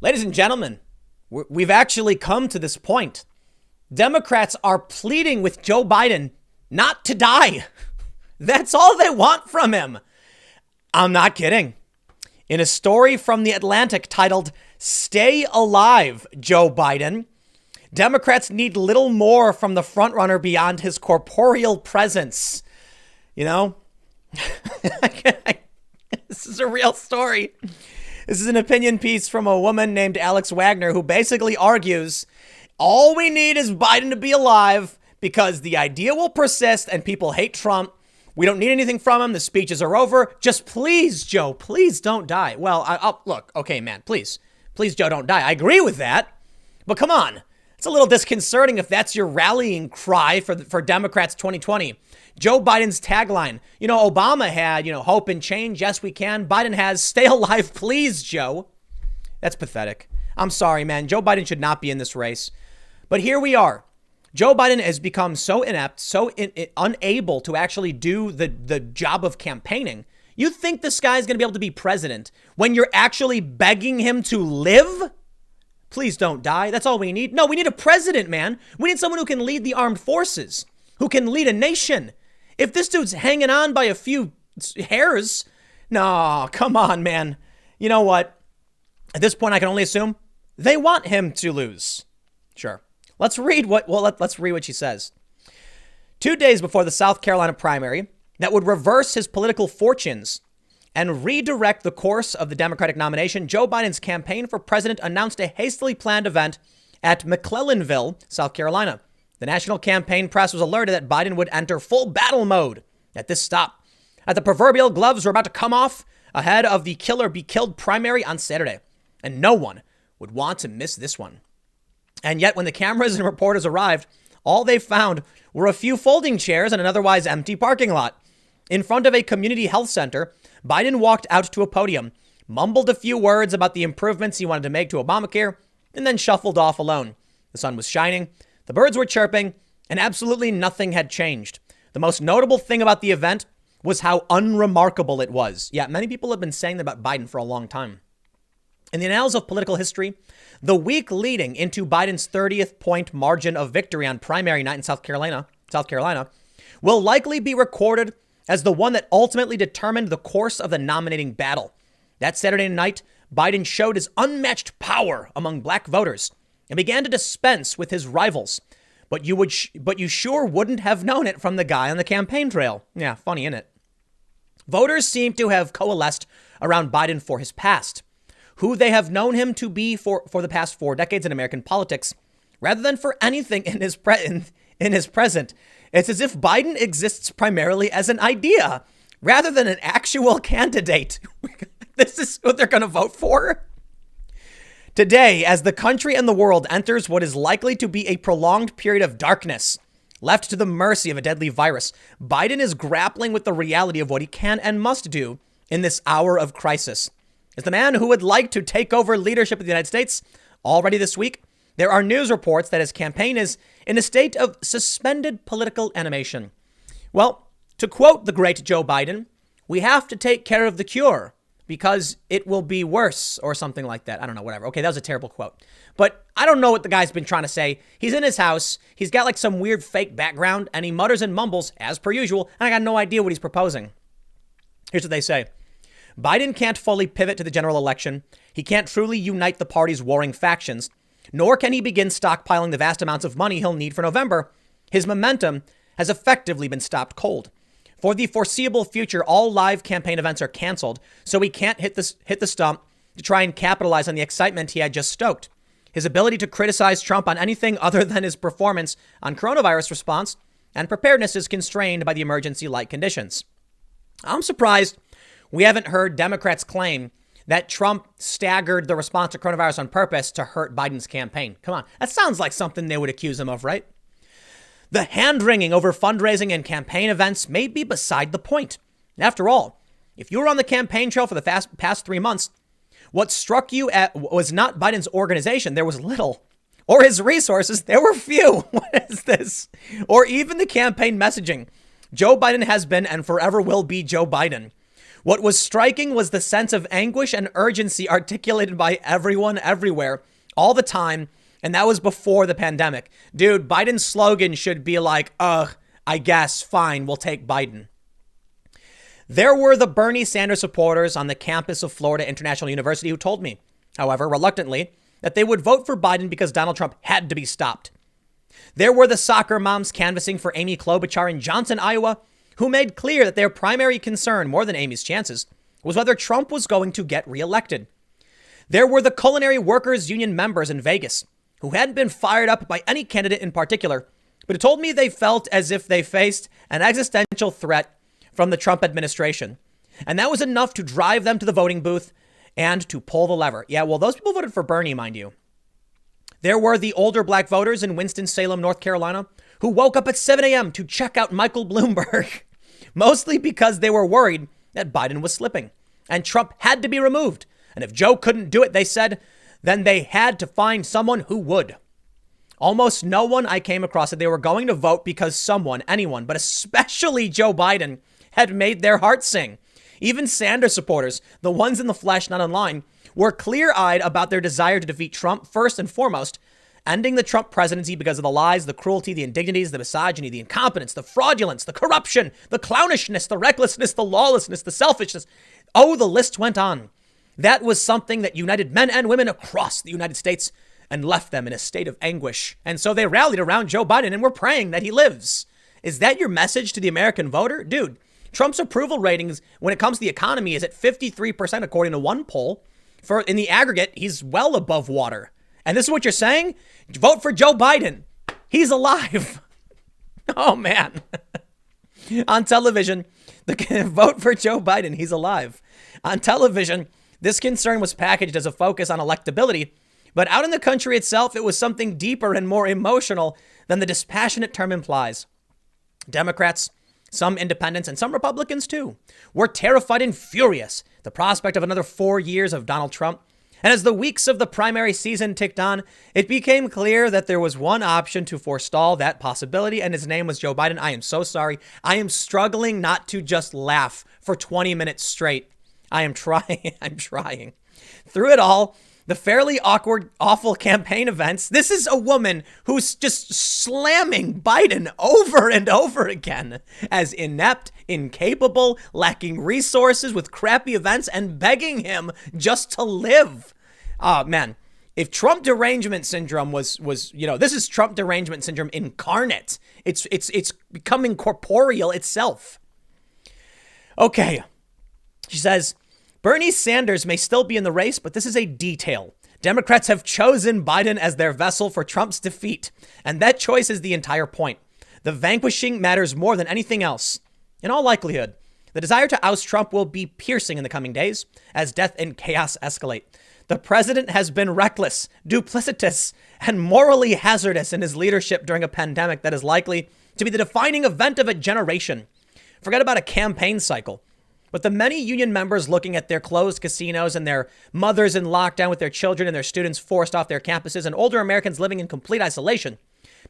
Ladies and gentlemen, we've actually come to this point. Democrats are pleading with Joe Biden not to die. That's all they want from him. I'm not kidding. In a story from The Atlantic titled, "Stay Alive, Joe Biden," Democrats need little more from the frontrunner beyond his corporeal presence. You know, this is a real story. This is an opinion piece from a woman named Alex Wagner, who basically argues all we need is Biden to be alive because the idea will persist and people hate Trump. We don't need anything from him. The speeches are over. Just please, Joe, please don't die. Well, I'll look. Okay, man, please, Joe, don't die. I agree with that. But come on. It's a little disconcerting if that's your rallying cry for Democrats 2020. Joe Biden's tagline, Obama had, hope and change. Yes, we can. Biden has stay alive, please, Joe. That's pathetic. I'm sorry, man. Joe Biden should not be in this race. But here we are. Joe Biden has become so inept, so unable to actually do the job of campaigning. You think this guy is going to be able to be president when you're actually begging him to live? Please don't die. That's all we need. No, we need a president, man. We need someone who can lead the armed forces, who can lead a nation. If this dude's hanging on by a few hairs, no, come on, man. You know what? At this point, I can only assume they want him to lose. Sure. Let's read what she says. 2 days before the South Carolina primary that would reverse his political fortunes and redirect the course of the Democratic nomination, Joe Biden's campaign for president announced a hastily planned event at McClellanville, South Carolina. The national campaign press was alerted that Biden would enter full battle mode at this stop, as the proverbial gloves were about to come off ahead of the kill or be killed primary on Saturday. And no one would want to miss this one. And yet when the cameras and reporters arrived, all they found were a few folding chairs and an otherwise empty parking lot. In front of a community health center, Biden walked out to a podium, mumbled a few words about the improvements he wanted to make to Obamacare, and then shuffled off alone. The sun was shining, the birds were chirping, and absolutely nothing had changed. The most notable thing about the event was how unremarkable it was. Yeah, many people have been saying that about Biden for a long time. In the annals of political history, the week leading into Biden's 30th point margin of victory on primary night in South Carolina, will likely be recorded as the one that ultimately determined the course of the nominating battle. That Saturday night, Biden showed his unmatched power among black voters and began to dispense with his rivals. But you sure wouldn't have known it from the guy on the campaign trail. Yeah, funny, isn't it? Voters seem to have coalesced around Biden for his past, who they have known him to be for the past 4 decades in American politics, rather than for anything in his present. It's as if Biden exists primarily as an idea rather than an actual candidate. This is what they're going to vote for. Today, as the country and the world enters what is likely to be a prolonged period of darkness, left to the mercy of a deadly virus, Biden is grappling with the reality of what he can and must do in this hour of crisis. As the man who would like to take over leadership of the United States, already this week, there are news reports that his campaign is in a state of suspended political animation. Well, to quote the great Joe Biden, we have to take care of the cure because it will be worse or something like that. I don't know, whatever. Okay, that was a terrible quote. But I don't know what the guy's been trying to say. He's in his house. He's got like some weird fake background and he mutters and mumbles as per usual. And I got no idea what he's proposing. Here's what they say. Biden can't fully pivot to the general election. He can't truly unite the party's warring factions, nor can he begin stockpiling the vast amounts of money he'll need for November. His momentum has effectively been stopped cold. For the foreseeable future, all live campaign events are canceled, so he can't hit the stump to try and capitalize on the excitement he had just stoked. His ability to criticize Trump on anything other than his performance on coronavirus response and preparedness is constrained by the emergency-like conditions. I'm surprised we haven't heard Democrats claim that Trump staggered the response to coronavirus on purpose to hurt Biden's campaign. Come on. That sounds like something they would accuse him of, right? The hand-wringing over fundraising and campaign events may be beside the point. After all, if you were on the campaign trail for the past 3 months, what struck you was not Biden's organization, there was little, or his resources, there were few. What is this? Or even the campaign messaging. Joe Biden has been and forever will be Joe Biden. What was striking was the sense of anguish and urgency articulated by everyone everywhere all the time. And that was before the pandemic. Dude, Biden's slogan should be like, I guess, fine, we'll take Biden. There were the Bernie Sanders supporters on the campus of Florida International University who told me, however, reluctantly, that they would vote for Biden because Donald Trump had to be stopped. There were the soccer moms canvassing for Amy Klobuchar in Johnson, Iowa, who made clear that their primary concern, more than Amy's chances, was whether Trump was going to get reelected. There were the Culinary Workers Union members in Vegas, who hadn't been fired up by any candidate in particular, but who told me they felt as if they faced an existential threat from the Trump administration. And that was enough to drive them to the voting booth and to pull the lever. Yeah, well, those people voted for Bernie, mind you. There were the older black voters in Winston-Salem, North Carolina, who woke up at 7 a.m. to check out Michael Bloomberg, mostly because they were worried that Biden was slipping and Trump had to be removed. And if Joe couldn't do it, they said, then they had to find someone who would. Almost no one I came across said they were going to vote because someone, anyone, but especially Joe Biden, had made their hearts sing. Even Sanders supporters, the ones in the flesh, not online, were clear-eyed about their desire to defeat Trump first and foremost, ending the Trump presidency because of the lies, the cruelty, the indignities, the misogyny, the incompetence, the fraudulence, the corruption, the clownishness, the recklessness, the lawlessness, the selfishness. Oh, the list went on. That was something that united men and women across the United States and left them in a state of anguish. And so they rallied around Joe Biden and were praying that he lives. Is that your message to the American voter? Dude, Trump's approval ratings when it comes to the economy is at 53% according to one poll. In the aggregate, he's well above water. And this is what you're saying? Vote for Joe Biden. He's alive. Oh, man. On television, vote for Joe Biden. He's alive. On television, this concern was packaged as a focus on electability. But out in the country itself, it was something deeper and more emotional than the dispassionate term implies. Democrats, some independents, and some Republicans, too, were terrified and furious at the prospect of another 4 years of Donald Trump. And as the weeks of the primary season ticked on, it became clear that there was one option to forestall that possibility, and his name was Joe Biden. I am so sorry. I am struggling not to just laugh for 20 minutes straight. I am trying. I'm trying. Through it all, the fairly awkward, awful campaign events. This is a woman who's just slamming Biden over and over again as inept, incapable, lacking resources with crappy events and begging him just to live. Oh, man. If Trump derangement syndrome was, this is Trump derangement syndrome incarnate. It's becoming corporeal itself. Okay. She says, Bernie Sanders may still be in the race, but this is a detail. Democrats have chosen Biden as their vessel for Trump's defeat, and that choice is the entire point. The vanquishing matters more than anything else. In all likelihood, the desire to oust Trump will be piercing in the coming days as death and chaos escalate. The president has been reckless, duplicitous, and morally hazardous in his leadership during a pandemic that is likely to be the defining event of a generation. Forget about a campaign cycle. But the many union members looking at their closed casinos and their mothers in lockdown with their children and their students forced off their campuses and older Americans living in complete isolation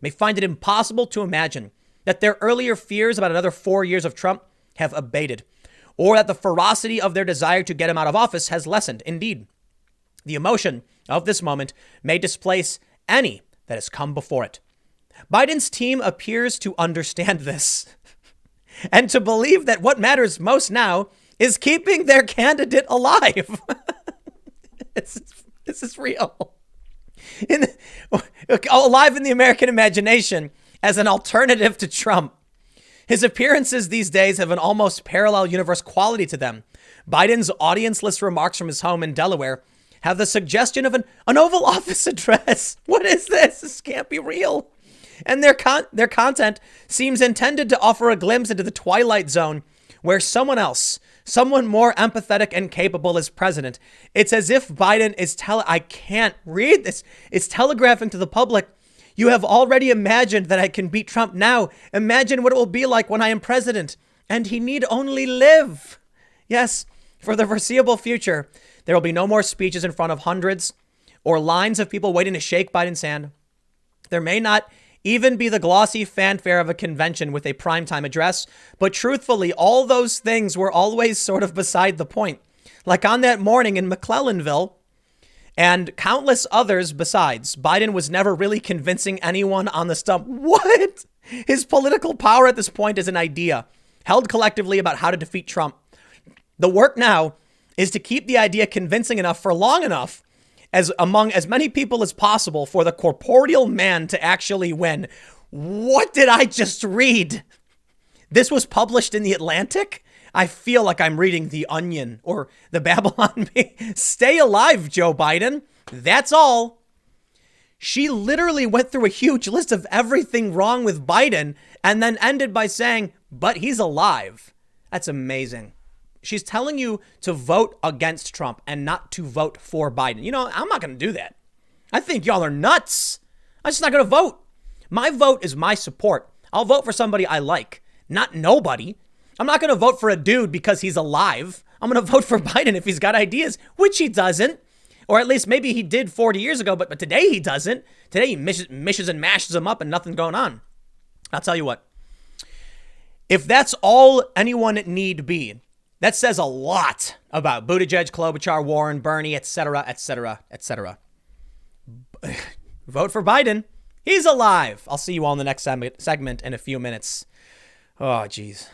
may find it impossible to imagine that their earlier fears about another 4 years of Trump have abated, or that the ferocity of their desire to get him out of office has lessened. Indeed, the emotion of this moment may displace any that has come before it. Biden's team appears to understand this. And to believe that what matters most now is keeping their candidate alive. This is real. Alive in the American imagination as an alternative to Trump. His appearances these days have an almost parallel universe quality to them. Biden's audience-less remarks from his home in Delaware have the suggestion of an Oval Office address. What is this? This can't be real. And their content seems intended to offer a glimpse into the twilight zone where someone else, someone more empathetic and capable is president. It's as if Biden is I can't read this. It's telegraphing to the public. You have already imagined that I can beat Trump now. Imagine what it will be like when I am president. And he need only live. Yes, for the foreseeable future, there will be no more speeches in front of hundreds or lines of people waiting to shake Biden's hand. There may not even be the glossy fanfare of a convention with a primetime address. But truthfully, all those things were always sort of beside the point. Like on that morning in McClellanville and countless others besides, Biden was never really convincing anyone on the stump. What? His political power at this point is an idea held collectively about how to defeat Trump. The work now is to keep the idea convincing enough for long enough as among as many people as possible for the corporeal man to actually win. What did I just read? This was published in The Atlantic? I feel like I'm reading The Onion or the Babylon Bee. Stay alive, Joe Biden. That's all. She literally went through a huge list of everything wrong with Biden and then ended by saying, but he's alive. That's amazing. She's telling you to vote against Trump and not to vote for Biden. You know, I'm not going to do that. I think y'all are nuts. I'm just not going to vote. My vote is my support. I'll vote for somebody I like, not nobody. I'm not going to vote for a dude because he's alive. I'm going to vote for Biden if he's got ideas, which he doesn't. Or at least maybe he did 40 years ago, but today he doesn't. Today he mishes and mashes them up and nothing's going on. I'll tell you what. If that's all anyone need be, that says a lot about Buttigieg, Klobuchar, Warren, Bernie, etc., etc., etc. Vote for Biden. He's alive. I'll see you all in the next segment in a few minutes. Oh, geez.